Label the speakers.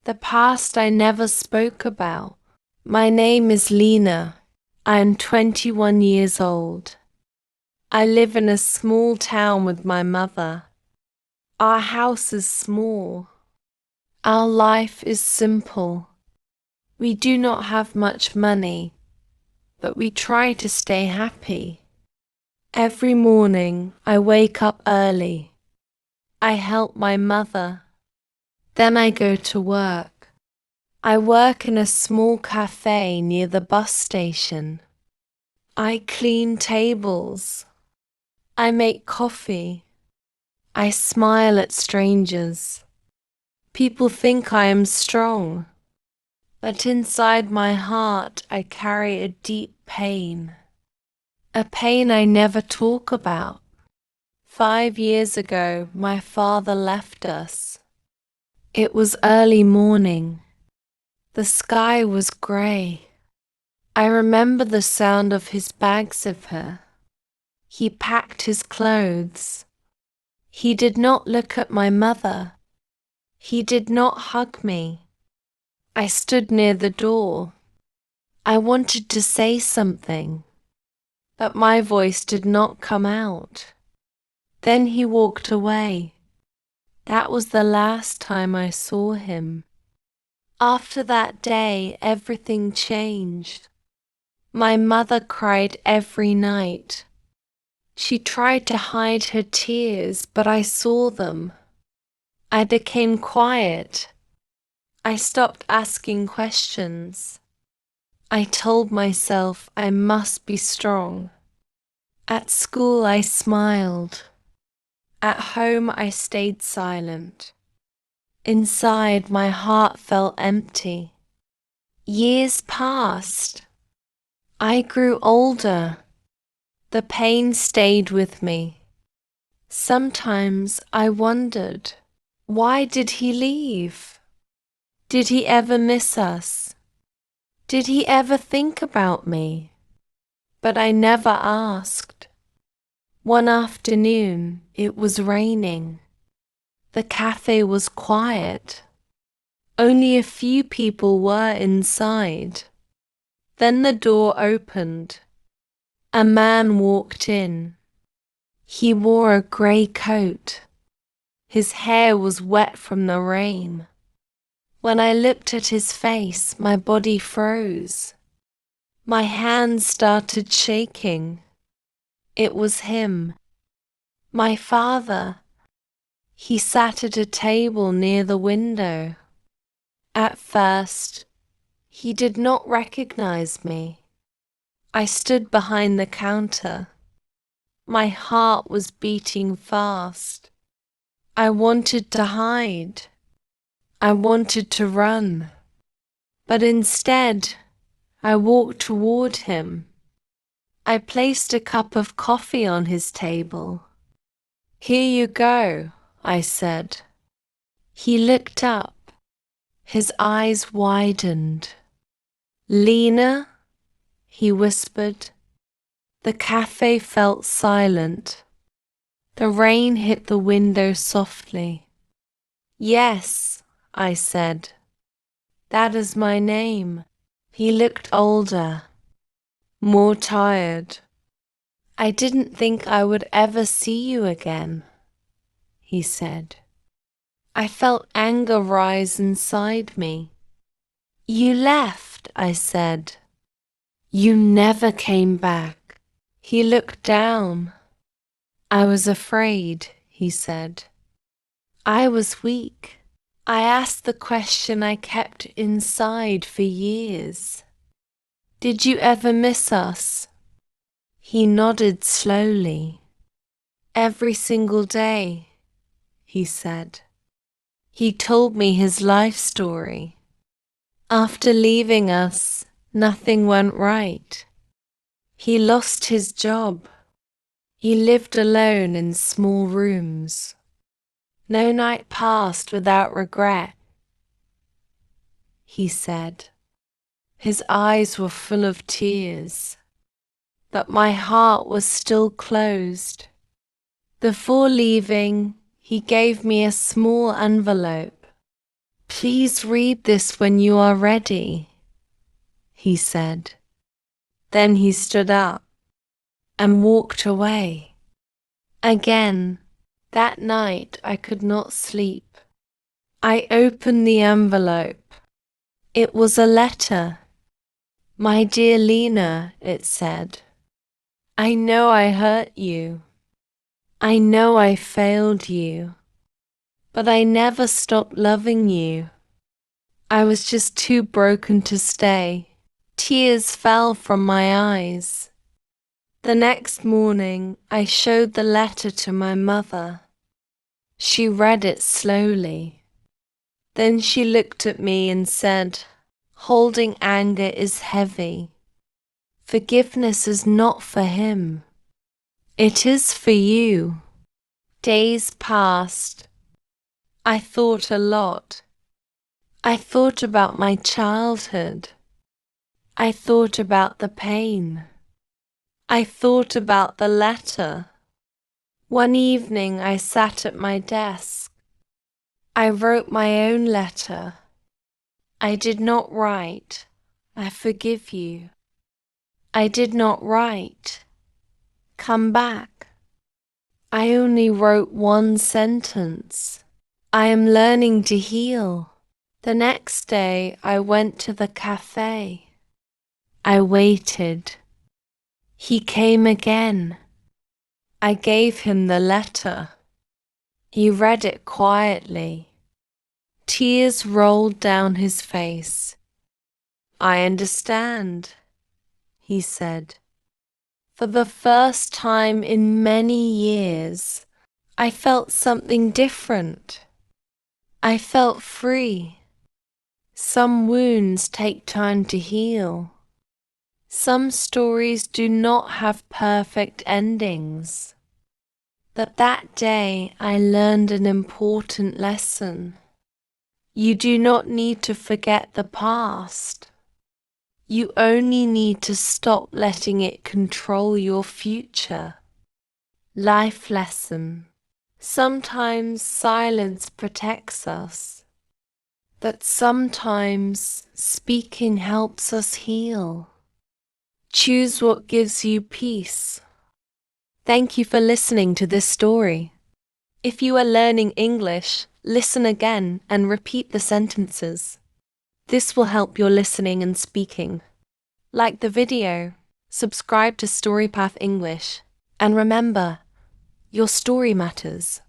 Speaker 1: The past I never spoke about. My name is Lena. I am 21 years old. I live in a small town with my mother. Our house is small. Our life is simple. We do not have much money, but we try to stay happy. Every morning I wake up early. I help my mother. Then I go to work. I work in a small cafe near the bus station. I clean tables. I make coffee. I smile at strangers. People think I am strong, but inside my heart I carry a deep pain. A pain I never talk about. 5 years ago, my father left us. It was early morning. The sky was grey. I remember the sound of his bag zipper. He packed his clothes. He did not look at my mother. He did not hug me. I stood near the door. I wanted to say something, but my voice did not come out. Then he walked away. That was the last time I saw him. After that day, everything changed. My mother cried every night. She tried to hide her tears, but I saw them. I became quiet. I stopped asking questions. I told myself I must be strong. At school I smiled. At home I stayed silent. Inside my heart felt empty. Years passed. I grew older. The pain stayed with me. Sometimes I wondered, why did he leave? Did he ever miss us? Did he ever think about me? But I never asked. One afternoon, it was raining. The cafe was quiet. Only a few people were inside. Then the door opened. A man walked in. He wore a grey coat. His hair was wet from the rain. When I looked at his face, my body froze. My hands started shaking. It was him, my father. He sat at a table near the window. At first, he did not recognize me. I stood behind the counter. My heart was beating fast. I wanted to hide. I wanted to run. But instead, I walked toward him. I placed a cup of coffee on his table. "Here you go," I said. He looked up. His eyes widened. "Lena?" he whispered. The cafe felt silent. The rain hit the window softly. "Yes," I said. "That is my name." He looked older, more tired. "I didn't think I would ever see you again," he said. I felt anger rise inside me. "You left," I said. "You never came back." He looked down. "I was afraid," he said. "I was weak. I asked the question I kept inside for years. Did you ever miss us?" He nodded slowly. "Every single day," he said. He told me his life story. After leaving us, nothing went right. He lost his job. He lived alone in small rooms. No night passed without regret, he said. His eyes were full of tears, but my heart was still closed. Before leaving, he gave me a small envelope. Please read this when you are ready, he said. Then he stood up and walked away. Again, that night I could not sleep. I opened the envelope. It was a letter. My dear Lena, it said, I know I hurt you. I know I failed you. But I never stopped loving you. I was just too broken to stay. Tears fell from my eyes. The next morning, I showed the letter to my mother. She read it slowly. Then she looked at me and said, holding anger is heavy. Forgiveness is not for him. It is for you. Days passed. I thought a lot. I thought about my childhood. I thought about the pain. I thought about the letter. One evening I sat at my desk. I wrote my own letter. I did not write, I forgive you. I did not write, come back. I only wrote one sentence. I am learning to heal. The next day I went to the cafe. I waited. He came again. I gave him the letter. He read it quietly. Tears rolled down his face. I understand, he said. For the first time in many years, I felt something different. I felt free. Some wounds take time to heal. Some stories do not have perfect endings. But that day I learned an important lesson. You do not need to forget the past. You only need to stop letting it control your future. Life lesson. Sometimes silence protects us, but sometimes speaking helps us heal. Choose what gives you peace. Thank you for listening to this story. If you are learning English, listen again and repeat the sentences. This will help your listening and speaking. Like the video, subscribe to StoryPath English, and remember, your story matters.